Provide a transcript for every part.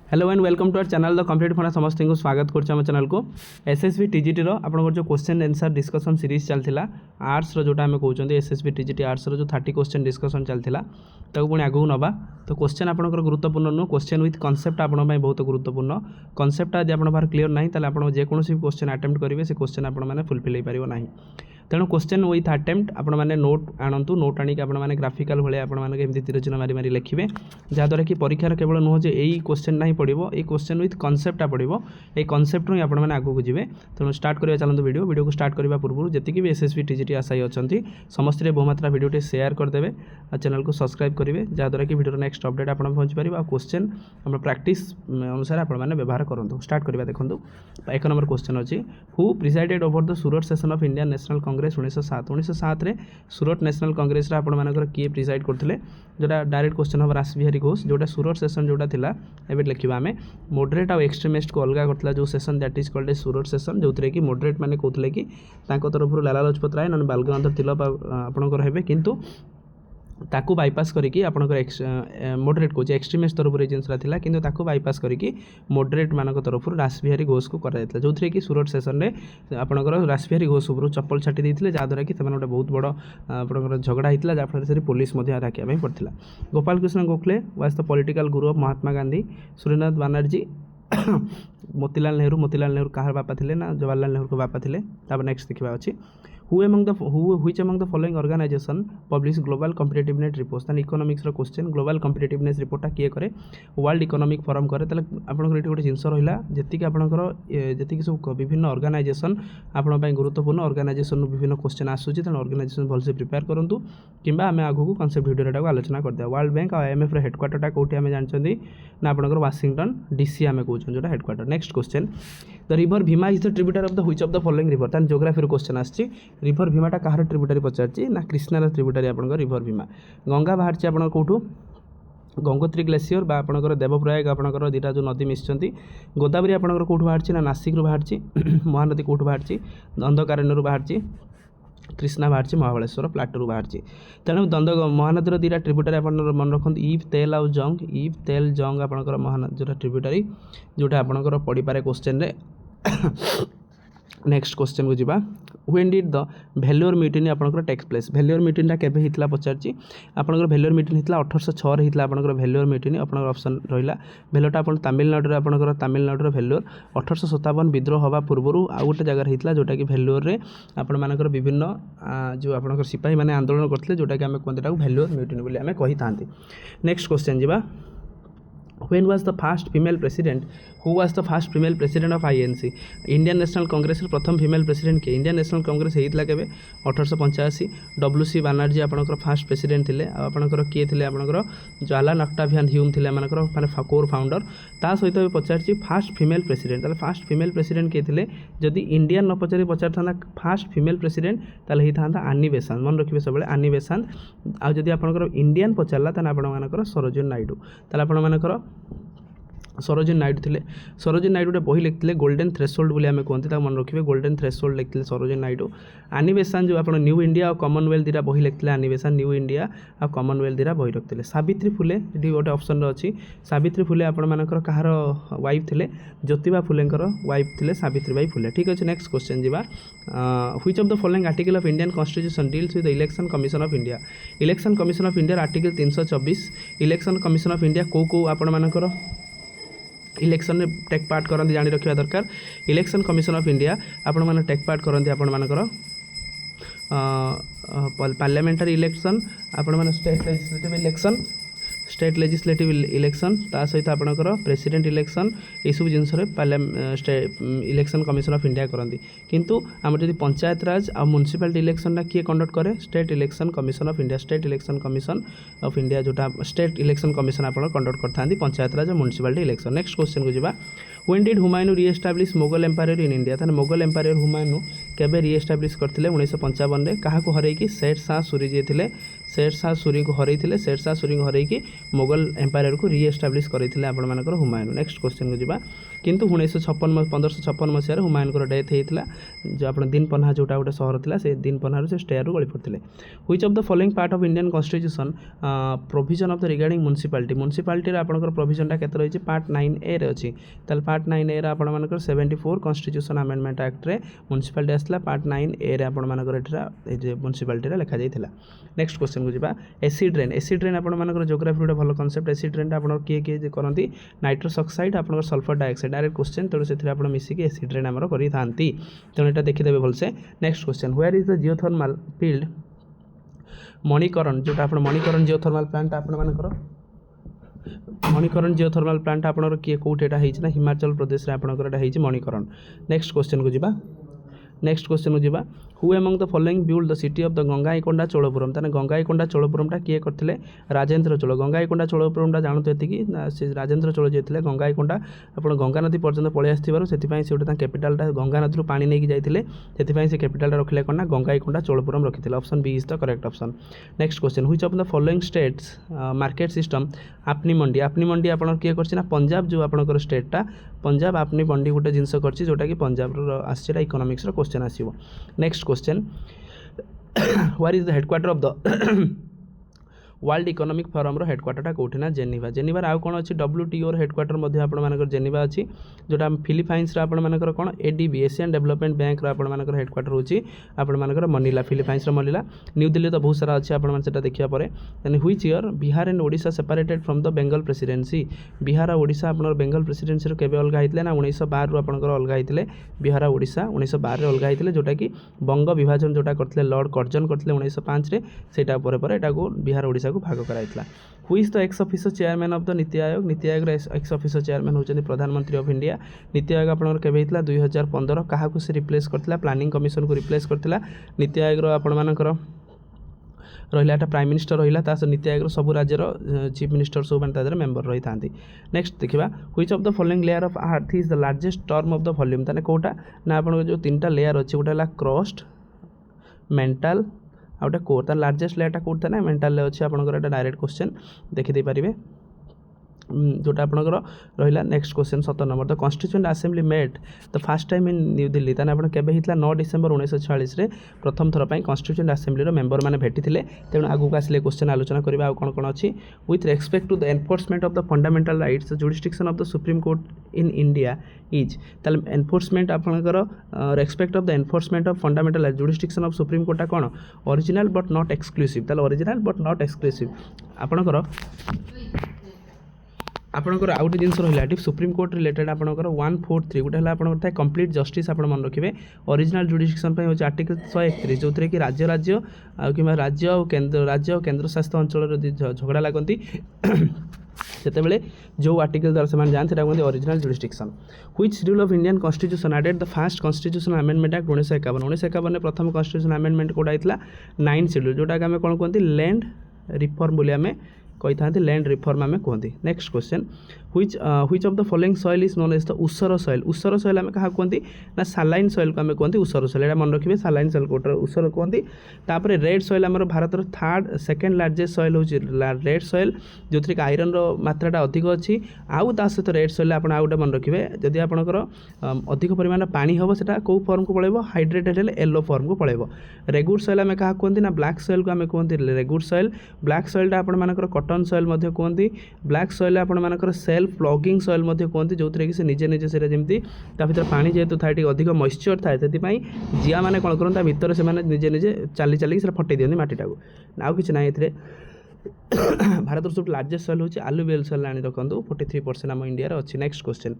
Hello and welcome to our channel the complete funda समस्त को स्वागत कर चैनल को एसएसबी टीजीटी आप जो क्वेश्चन आंसर डिस्कशन सीरीज चलता आर्ट्स जोटा आम कहते एसएसबी टीजीटी आर्ट्स जो 30 क्वेश्चन डिस्कशन चलता पुणी आगू नवा तो क्वेश्चन आपंकर गुरुत्वपूर्ण नुह क्वेश्चन विथ कनसेप्ट आप बहुत गुरुत्वपूर्ण कनसेप्टा यदि आप क्लीयर ना तो आप जेकोसी क्वेश्चन अटेम्प्ट करेंगे से क्वेश्चन आपने फुलफिल हो पार ना तेणु क्वेश्चन विथ अटेम्प्ट आपने नोट आणतु नोट आनिक आपने ग्राफिकाल भाई आपने तीर चिन्ह मारी मारी लिखे जहाँद्वारा कि परीक्षार केवल नुह जे यही क्वेश्चन ना ही पड़ो ये क्वेश्चन विथ कनसेप्टा पड़ो ये कनसेप्ट ही आपने आगू जाए तेणु स्टार्ट करा चलते वीडियो को स्टार्ट करने पूर्व जी भी एसएसबी टीजीटी आशायी अच्छा समस्त बहुमात्रा वीडियो शेयर करदे चैनल को सब्सक्राइब करेंगे जहाँद्वारा कि वीडियो नेक्स्ट अपडेट आप पहुँच पारे और क्वेश्चन आम प्रैक्टिस अनुसार आपने व्यवहार करूँ स्टार्ट करवा देखो एक नंबर क्वेश्चन अच्छी who presided over the Surat session of Indian national Congress 1907 रे सूरत नेशनल कांग्रेस आपंकर किए प्रिसाइड करते जोटा डायरेक्ट क्वेश्चन हम रासबिहारी घोष जोटा सूरत सेशन जोटा थिला एबे लिखिबा आमे मॉडरेट और एक्सट्रीमिस्ट को अलग करता जो session that is called a Surat session जो कि मॉडरेट माने कहते कि तरफ लाला लजपत राय ना बाल गंगाधर तिलक आपंकर हेबे किंतु ताकू बाईपास करके आपंकर मॉडरेट कौच एक्सट्रीमिस्ट तरफ जिनसा था कि बाईपास करके मॉडरेट मान तरफ रासबिहारी घोष को कराइला जो कि सूरत सेशन में आपंकर रासबिहारी घोष उपर चप्पल छाटी देते जहाँद्वारा कि गोटे बहुत बड़ आपंकर झगड़ा होता जहाँफल से पुलिस डाकिया पड़ता Gopal Krishna Gokhale was the political Guru of Mahatma Gandhi Suryanath Banerjee Motilal Nehru कहार बापा थे ना जवाहरलाल नेहरू को बापा थे नेक्स्ट देखा अच्छी which among the following organization publish global competitiveness reports तान इकोनॉमिक्स रो क्वेश्चन ग्लोबल कॉम्पिटिटिवनेस रिपोर्टा किए करे वर्ल्ड इकोनॉमिक फोरम करे ताले आपनकर एठी गोटे जिंस रहिला जेतिक आपनकर जेतिक सब विभिन्न ऑर्गेनाइजेशन आपन पय गुरुत्वपूर्ण ऑर्गेनाइजेशन विभिन्न क्वेश्चन आसुची तान ऑर्गेनाइजेशन भल से प्रिपेयर करंतु किंबा आमे आगु को कांसेप्ट वीडियो टा को आलोचना कर दे वर्ल्ड बैंक और आईएमएफ रो हेडक्वार्टर टा कोठी आमे जानचंदी ना आपनकर वाशिंगटन डीसी आमे कहउछन जोटा headquarter next question the river Bhima is the ट्रिब्यूटर of the which of the following river तान ज्योग्राफी रो क्वेश्चन आछि रिवर भीमाटा कहार ट्रिब्यूटरी पचार ना कृष्णार ट्रिब्यूटरी आपंकर रिवर भीमा गंगा बाहर आप कौटू गंगोत्री ग्लेसीयर बा आपंकर देवप्रयाग आपंकर दुटा जो नदी मिशिंट गोदावरी आपंकर कौटू बाहर ना नासिक बाहर महानदी कौटू बाहर दंडकारण्य बाहर कृष्णा बाहर महाबलेश्वर प्लाटू बाहर तेणु दंड महानदी दुटा ट्रिब्यूटरी आप मन रखते ईव तेल आउ जंग ईव तेल जंग आपंकर महानदी जोटा ट्रिब्यूटरी जोटा आपंकर पड़ पारे क्वेश्चन रे नेक्स्ट क्वेश्चन को जीवा व्हेन डिड द भेल्योर म्यूटिनी आपंकर टेक्स प्लेस भेल्योर म्यूटिनीटा केबे हितला पचारची आपंकर भेल्योर म्यूटिनी हितला 1806 रे हितला आपंकर भेल्योर म्यूटिनी आपंकर ऑप्शन रहिला भेल्योरटा आपन तमिलनाडु रे आपंकर तमिलनाडु रे भेल्योर 1857 विद्रोह हवा पूर्वरु आ गोटे जगह हितला जोटा कि भेल्योर रे आपन मानकर विभिन्न जो आपंकर सिपाही माने आंदोलन करथिले जोटा कि हमें कोनटा भेल्योर म्यूटिनी बोली हमें कहि थांती नेक्स्ट क्वेश्चन जीवा When was the first female president? Who was the first female president of INC? Indian national Congress प्रथम फीमेल प्रेसिडेंट किए इंडियन नेशनल कांग्रेस होता के 1885 डब्ल्यूसी बनर्जी आपंकर फास्ट प्रेसिडेंट थे आपंकर किए थे आपंकर जवाहरलाल ऑक्टावियन ह्यूम थे आमकर माने कोर फाउंडर ता सहित भी पचार फास्ट फीमेल प्रेसिडेंट ताले फास्ट फीमेल प्रेसिडेंट किए थे जदि इंडियन न पचारि पचार था फास्ट फीमेल प्रेसिडेंट ताले होता आनी बेसांत मन रखिए सब आनी बेसांत आ जदि आपंकर इंडियन पचारा ताले आपंकर सरोजिनी नायडू ताले आपंकर सरोजिनी नायडू थे सरोजिनी नायडू गोटे बही लिखते गोल्डन थ्रेशोल्ड बोली आम कहते मन रखिए गोल्डन थ्रेशोल्ड लिखते सरोजिनी नायडू आनी बेसांत जो आप न्यू इंडिया और कॉमनवेल्थ दुटा बही लिखते आनी बेसांत न्यू इंडिया और कॉमनवेल्थ दुटा बही रखते सावित्री फुले ये गोटे ऑप्शन अच्छी सावित्री फुले आपंकर कहार वाइफ थे ज्योतिबा फुलेंकर वाइफ थे सावित्रीबाई फुले ठीक अच्छे नेक्स्ट क्वेश्चन जीवा which of the following article of Indian constitution deals with election commission of India election commission of India article 324 election commission of India को आपण मानकर इलेक्शन में टेक पार्ट करते जानी रखा दरकार इलेक्शन कमिशन ऑफ इंडिया आपण मैंने टेक पार्ट करते आपण मानकर पार्लियामेंटारी इलेक्शन आपण मैंने स्टेट लेजिस्लेटिव इलेक्शन ता सहित आपणकर प्रेसिडेंट इलेक्शन ये सब जिनस इलेक्शन कमिशन ऑफ इंडिया करती किंतु आम जब पंचायत राज और म्युनिसिपालिटी इलेक्शन किए कंडक्ट करे state election commission of India state election commission of India जोटा स्टेट इलेक्शन कमिशन आप कंडक्ट करते पंचायत राज और म्युनिसिपालिटी इलेक्शन नेक्स्ट क्वेश्चन को जीवा when did Humayun reestablish Mughal empire in India ताने मोगल एम्पायर हुमायूं केबे रीएस्टाब्लिश करथिले 1955 रे काहाको हरैकी शेर शाह सूरी जे थिले शेरशाह सूरी को हरई शेरशाह सूरी को हरई मोगल एम्पायर को रिएस्टाब्लीश करते आपर हुमायूं। नेक्स्ट क्वेश्चन को जी किंतु 1556 मसीह हुमायूं डेथ होता जो आप दिन पन्हा जोटा गोटे सहर था से दिन पन्हा से स्टेयर गली पड़ते। Which of the following part of Indian constitution provision of the regarding municipality आपंकर प्रोविजनटा के रही पार्ट 9A रे अच्छी ताल part 9A आपर 74 constitution amendment act रे म्युनिसिपालिटी आसला पार्ट 9A रे आपर म्युनिसिपालिटी लिखा जाता। नेक्स्ट क्वेश्चन को जी एसिड रेन आपर जोग्राफी गोटे भल कनसेप्ट एसिड रेन आप किए करती नाइट्रस ऑक्साइड आप सल्फर डाइऑक्साइड डायरेक्ट क्वेश्चन तेणु से मिसिक एसिड रेन आमर करी तेणु यहाँ देखिदेवे भलसे। Next question where is the geothermal field Manikaran जोटा आप मणिकरण जियोथर्माल प्लांट आपर मणिकरण जियोथर्माल प्लांट आपनर किए कौट एटा ना हिमाचल प्रदेश रे आपनकर एटा मणिकरण। नेक्स्ट क्वेश्चन को जी who among the following build the city of the Gangaikonda Cholapuram ताने गंगाईकोंडा चोलपुरमटा किए करथिले राजेंद्र चोल गंगाईकोंडा चोलपुरमटा जानते से राजेंद्र चोल जे थिले गंगाईकोंडा आपण गंगा नदी पर्यंत पळै आस्थिबार सेतिपई से गोटे कैपिटालटा गंगा नदी पानी नहीं जाइथिले सेतिपई से कैपिटालटा रखिले कोना गंगाईकोंडा चोलपुरम रखिथिले option B is the correct option. Next question which of the following states market system Apni Mandi आपण किए करछि ना पंजाब जो आपनकर स्टेटटा पंजाब आपनी मंडी गोटे जिनस करछि जोटा कि पंजाब रो आसीरा इकोनॉमिक्स रो क्वेश्चन आसीबो। Next question where is the headquarter of the World Economic Forum रो हेडक्वार्टरटा कोठी ना जेनेवा जेनेवा आउ कोन अछि WTO रो हेडक्वार्टर मध्ये आपण मानकर जेनेवा अछि जोटा फिलिपाइंस रो आपण मानकर कोन ADB एशियन डेवलपमेंट बैंक रो आपण मानकर हेडक्वार्टर होछि आपण मानकर मनीला फिलिपाइंस रो मनीला न्यू दिल्ली तो बहुत सारा अछि आपण मान सेटा देखिया परे then which year Bihar and Odisha separated from the Bengal presidency Bihar और ओडिशा आपण बेंगल प्रेसिडेंसी रो केबे अलगा हितले ना 1912 रो आपणकर अलगा हितले बिहार और ओडिशा 1912 रे अलगा हितले जोटा कि बंग विभाजन जोटा करथले लॉर्ड कर्जन करथले 1905 रे सेटा परे परे एटा को बिहार ओडिशा को भाग कराइतला। Who is the ex officer chairman of the NITI Aayog x officer chairman होचंदी प्रधानमंत्री ऑफ इंडिया। नीति आयोग आपनकर केबे हितला 2015 काहा को से रिप्लेस करथिला प्लानिंग कमिशन को रिप्लेस करथिला। नीति आयोग रो आपण मानकर रहिला प्राइम मिनिस्टर रहिला ता नीति आयोग सब राज्यर चीफ मिनिस्टर सब माने मेंबर रही था। नेक्स्ट देखिबा which of the following layer of earth is the largest term of the volume ताने कोटा ना आपण जो तीनटा लेयर अछि गोटा ला क्रस्ट मेंटल आ गोटे कोर तार लार्जेस्ट लेयरटा कोटा ना मेंटल अच्छे आपंकर एटा डायरेक्ट क्वेश्चन देखि दे पारिबे जोटा आपंकर रहा। Next question 17 number the constituent assembly met the first time in New Delhi ताने आपण केबे हितला 9 डिसेंबर 1946 रे प्रथम थर पई कॉन्स्टिट्यूएंट असेंबली रो मेंबर माने भेटिथिले तेणु आगु आसिले क्वेश्चन आलोचना करबा आ कोन कोन अछि with respect to the enforcement of the fundamental rights the jurisdiction of the supreme court in India is ताल एनफोर्समेंट आपनकर respect of the enforcement of fundamental jurisdiction of supreme कोर्टा कोन ओरिजिनल बट नॉट एक्सक्लूसिव ताल original but not exclusive आपनकर आपंकर आउ गोटे जिनस रहा सुप्रीम कोर्ट रिलेटेड आपंकर 143 गोटे है कंप्लीट जस्टिस आप मन रखिए ओरिजिनल जुडिक्शन हो आर्टिकल 131 जो कि राज्य कि राज्य और केन्द्र शासित अंचल झगड़ा लगती से जो आर्टिकल द्वारा से जानते हैं original jurisdiction. Which schedule of Indian constitution added the first constitution amendment act 1951 प्रथम कॉन्स्टिट्यूशन अमेंडमेंट कोटा होता 9 शेड्यूल जोटा कि आम कौन कहते लैंड रिफॉर्म बोली आम कही था लैंड रिफॉर्म आम कहते। Next question which of the following soil is known as the usar soil आम क्या कहते ना सालाइन सॉइल को आम कहते ऊसर सॉइल एटा मन रखिए सालाइन सॉइल कोटर ऊसर कहते। तापर रेड सॉइल आम Bharat third second largest soil हो रेड सॉइल जो थी आयरन मात्राटा अधिक अच्छी आउ ता सहित रेड सॉइल आप गोटे मन रखिए जदि आपंकर अधिक परिमाण पानी हम से कौ फॉर्म को पड़ेब हाइड्रेटेड हेल्ले येलो फॉर्म को पड़ेब। रेगुड सॉइल आम क्या कहते ना ब्लैक सॉइल को आम कहते रेगुड सॉइल ब्लैक सॉइल आपर कटन सॉइल कहते ब्लैक सॉइल आपर सेल्फ प्लगिंग सॉइल कहते जो थी कि निजे निजे से जमी भर पानी जेहेतु थाए अधिक मॉइस्चर थाए से जिया मैंने कौन करता भितर से निजे निजे चली चलिक फटे दिखती मटीटा को आउ कि ना ये भारत सब लार्जेस्ट सॉइल होची आलुवियल सॉइल आनी रखु 43% आम इंडिया अच्छी। Next question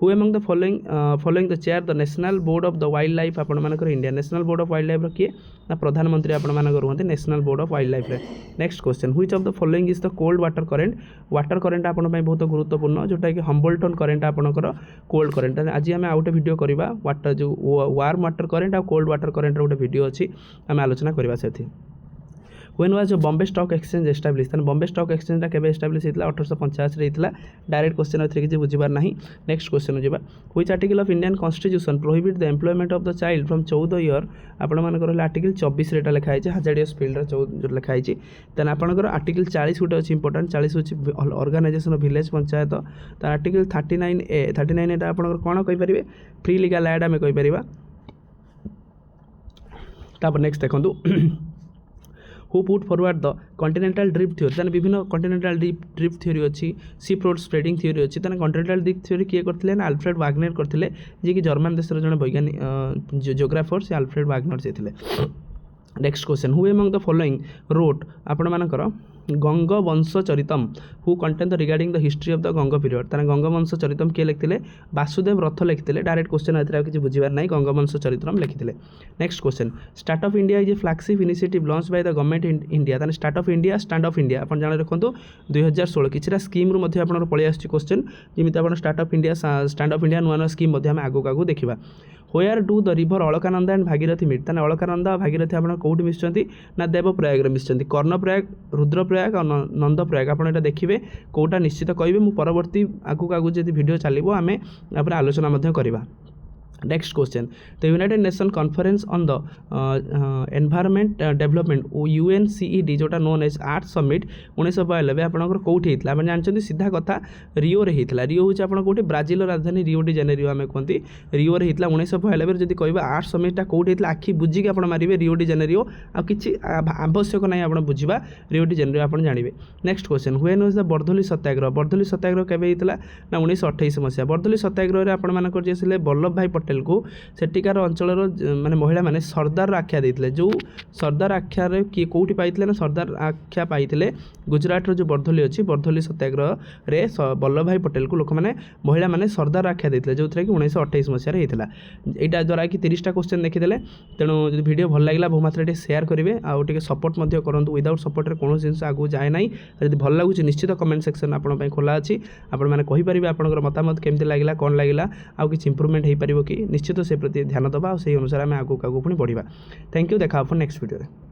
who among the following the chair the national board of the wild life आपंकर India national board of wild life किए ना प्रधानमंत्री आपंकर रुहते national board of wild life. Next question which of the following is the cold water current आपन बहुत गुरुत्वपूर्ण जोटा कि हम्बलटन करेंट आपंकर कोल्ड करेंट आज आम आउटे वीडियो करवा वाटर जो वार्म वाटर करेंट आ कोल्ड वाटर करेंट गोटे वीडियो अच्छी आम आलोचना करवा से। When was Bombay stock exchange establish ताने बॉम्बे स्टॉक एक्सचेंज केबे एस्टाब्लिश होता 1885 होता डायरेक्ट क्वेश्चन अच्छे किसी बुझीबार ना next question Java which article of Indian constitution prohibit the employment of the child from 14 year आपण मानकर आर्टिकल 24 रे लिखा है हाजार्डियस फील्ड जो लिखा है तेना आपंकर आर्टिकल 40 गोटे अच्छी इंपोर्टाट 40 हूँ ऑर्गेनाइजेशन विलेज पंचायत तो आर्टिकल 39A 39 एटा आपंकर कौन कहींपारे फ्री लीगल एड आम कहींपर तापर नेक्स्ट देखो who put forward the continental drift theory ताने विभिन्न कॉन्टिनेंटल ड्रिफ्ट थ्योरी अच्छी सी रोड स्प्रेडिंग थ्योरी अच्छी ताने कॉन्टिनेंटल ड्रिफ्ट थ्योरी किए करते ना अल्फ्रेड वाग्नर करते जी कि जर्मन देशर जड़े वैज्ञानिक जियोग्राफर से अल्फ्रेड वाग्नर से थे next question who among the following wrote आपण मानकर Ganga Vamsha Charitam who content regarding the history of the Ganga period ताने गंग वंश चरितम किए लिखते वासुदेव रथ लिखते डायरेक्ट क्वेश्चन आते किसी बुझीबार ना गंग वंश चरितम लिखते next question start of India is a flagship initiative launch by the government India ताने start of India stand of India आप जान रखु 2016 किसी स्कीम रू आप पलि आस क्वेश्चन जमी आप start of India stand of India नुआ स्कीम आगू आगू देखा where do the river Alaknanda and Bhagirathi meet ताने अलकानंदा भागीरथी आप कौटी मिशुंट ना देवप्रयाग मिशुंट कर्णप्रयाग रुद्रप्रयाग और नंदप्रयाग आप देखिए कौटा निश्चित कहे मुझे परवर्ती आगू आगू जब वीडियो चलो आम आलोचना करवा next question the United nation conference on the environment development UNCED जोटा नोन एज आर्थ समिट 1992 आपंकर कौटी होता है जानते सीधा कथा रिओ रे होता रिओ हूँ आप कौटी ब्राजिल राजधानी रिओ डी जेनेरियो आम कहते रिओ रे होता 1992 जब कह आर्थ समिटा कौटी होता आखि बुझिकी आप मारे रिओ डी जेनेरियो आ कि आवश्यक ना आप बुझा रिओ डी जेनेरियो आप जानवे next question when was the Bardoli Satyagraha केबे होता ना 1928 मसीहा बर्दोली सत्याग्रह आपर जे वल्लभ भाई पटेल को सेठिकार अंचल माने महिला माने सरदार आख्या देते जो सरदार आख्या किए कौटी पाई ना सरदार आख्या पाई गुजरात जो बर्दोली अच्छी बर्दोली सत्याग्रह रे वल्लभ भाई पटेल को लोक मैंने महिला माने सरदार आख्या देते जो कि 1928 मसीह होता यहाँ द्वारा कि 30टा क्वेश्चन देखीदे तेणु जो वीडियो भल लगे बहुमात्रा शेयर करेंगे आउ सपोर्ट करूँ विदाउट सपोर्ट कौन जिन आगू जाए ना जब भल लगुच निश्चित कमेंट सेक्शन आपंपाई खोला अच्छी आपरे आपंकर मतामत केमती लगे कौन लगे आउ कि इम्प्रूवमेंट हो पार कि निश्चित से प्रति ध्यान दबा से अनुसार आम आगू आगू पुणी बढ़ा थैंक यू देखा नेक्स्ट वीडियो।